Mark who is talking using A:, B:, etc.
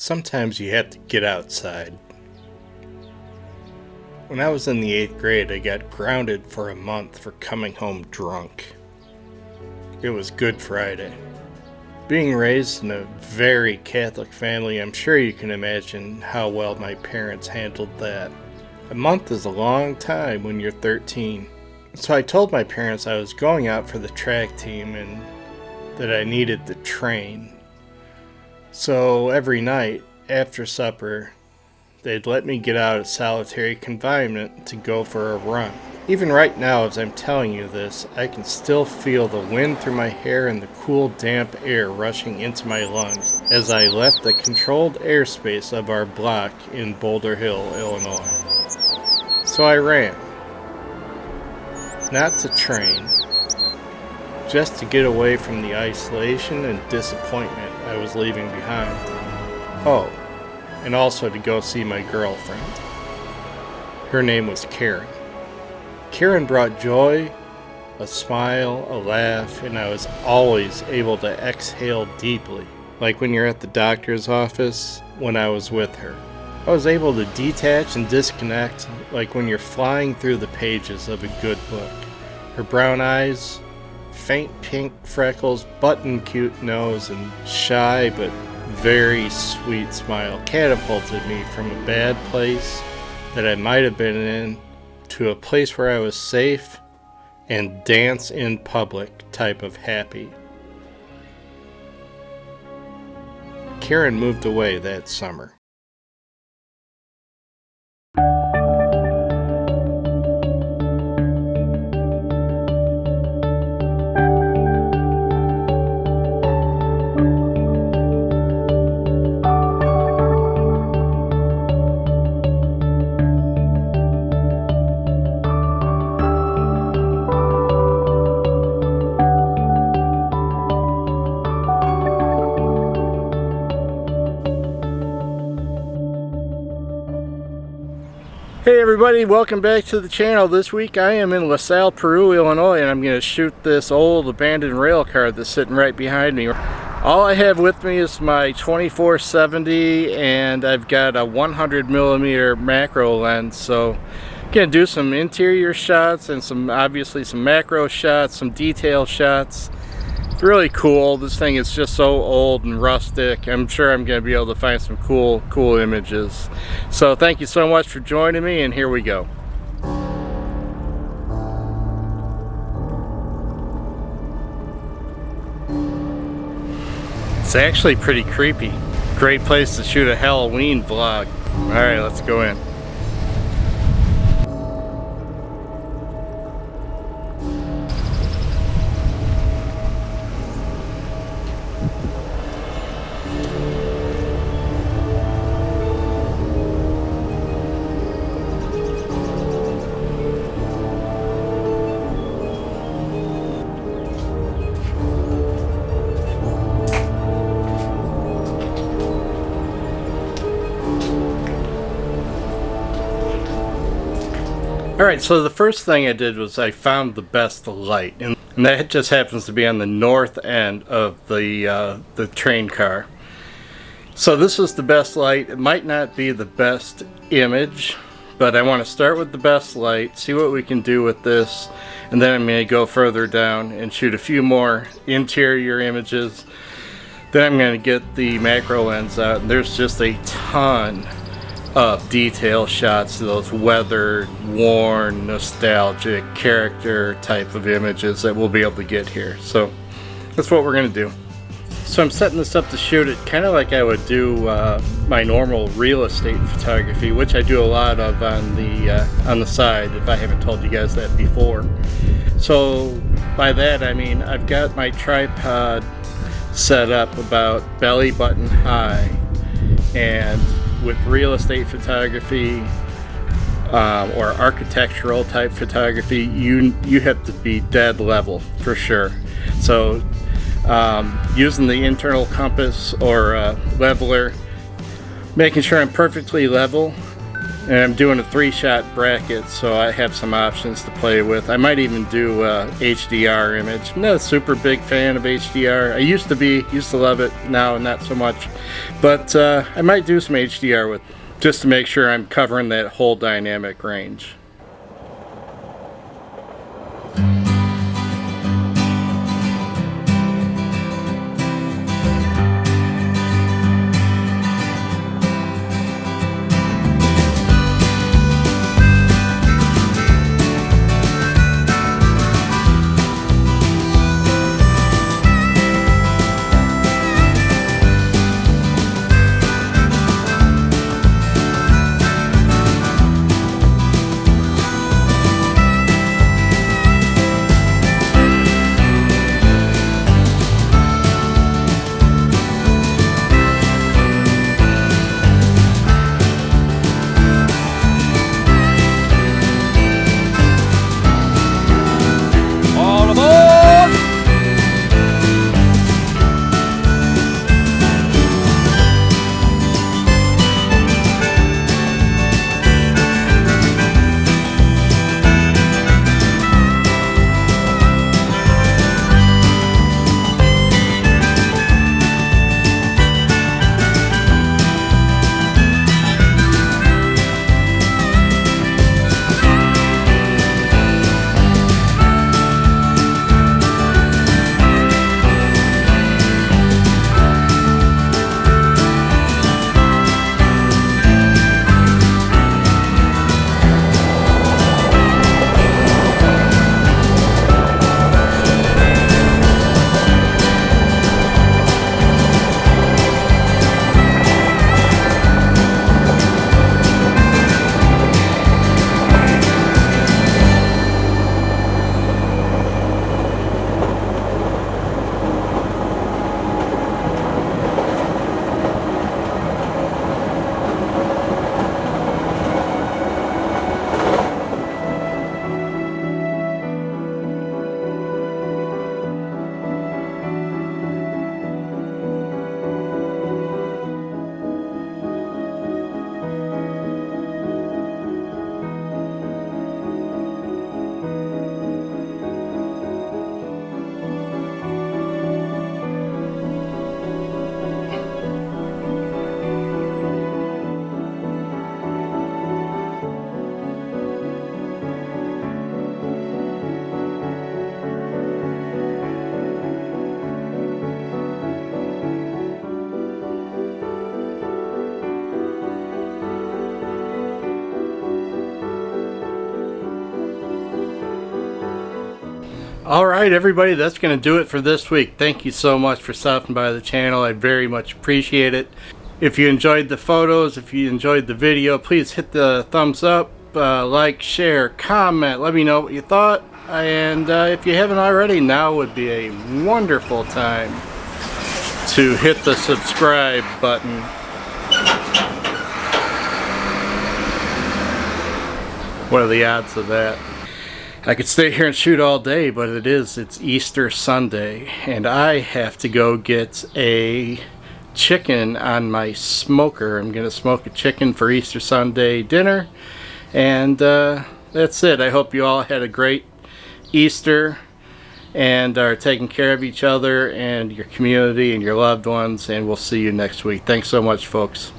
A: Sometimes you have to get outside. When I was in the 8th grade, I got grounded for a month for coming home drunk. It was Good Friday. Being raised in a very Catholic family, I'm sure you can imagine how well my parents handled that. A month is a long time when you're 13. So I told my parents I was going out for the track team and that I needed to train. So every night after supper, they'd let me get out of solitary confinement to go for a run. Even right now, as I'm telling you this, I can still feel the wind through my hair and the cool, damp air rushing into my lungs as I left the controlled airspace of our block in Boulder Hill, Illinois. So I ran. Not to train, just to get away from the isolation and disappointment I was leaving behind. Oh, and also to go see my girlfriend. Her name was Karen. Karen brought joy, a smile, a laugh, and I was always able to exhale deeply, like when you're at the doctor's office when I was with her. I was able to detach and disconnect like when you're flying through the pages of a good book. Her brown eyes, faint pink freckles, button cute nose, and shy but very sweet smile catapulted me from a bad place that I might have been in to a place where I was safe and dance in public type of happy. Karen moved away that summer. Hey everybody, welcome back to the channel. This week I am in LaSalle, Peru, Illinois, and I'm going to shoot this old abandoned rail car that's sitting right behind me. All I have with me is my 24-70, and I've got a 100mm macro lens, so I'm going to do some interior shots and obviously some macro shots, some detail shots. It's really cool. This thing is just so old and rustic. I'm sure I'm going to be able to find some cool images. So thank you so much for joining me, and here we go. It's actually pretty creepy. Great place to shoot a Halloween vlog. Alright, let's go in. Alright, so the first thing I did was I found the best light, and that just happens to be on the north end of the train car. So this is the best light. It might not be the best image, but I want to start with the best light, see what we can do with this, and then I'm going to go further down and shoot a few more interior images. Then I'm going to get the macro lens out, and there's just a ton of detail shots, those weathered, worn, nostalgic, character type of images that we'll be able to get here. So that's what we're going to do. So I'm setting this up to shoot it kind of like I would do my normal real estate photography, which I do a lot of on the side, if I haven't told you guys that before. So by that I mean I've got my tripod set up about belly button high, and with real estate photography or architectural type photography, you have to be dead level for sure. So using the internal compass or leveler, making sure I'm perfectly level, And I'm doing a 3-shot bracket, so I have some options to play with. I might even do HDR image. I'm not a super big fan of HDR. I used to love it, now not so much. But I might do some HDR with it, just to make sure I'm covering that whole dynamic range. Alright everybody, that's going to do it for this week. Thank you so much for stopping by the channel. I very much appreciate it. If you enjoyed the photos, if you enjoyed the video, please hit the thumbs up, like, share, comment, let me know what you thought. And if you haven't already, now would be a wonderful time to hit the subscribe button. What are the odds of that? I could stay here and shoot all day, but it's Easter Sunday, and I have to go get a chicken on my smoker. I'm gonna smoke a chicken for Easter Sunday dinner, and that's it. I hope you all had a great Easter and are taking care of each other and your community and your loved ones, and we'll see you next week. Thanks so much, folks.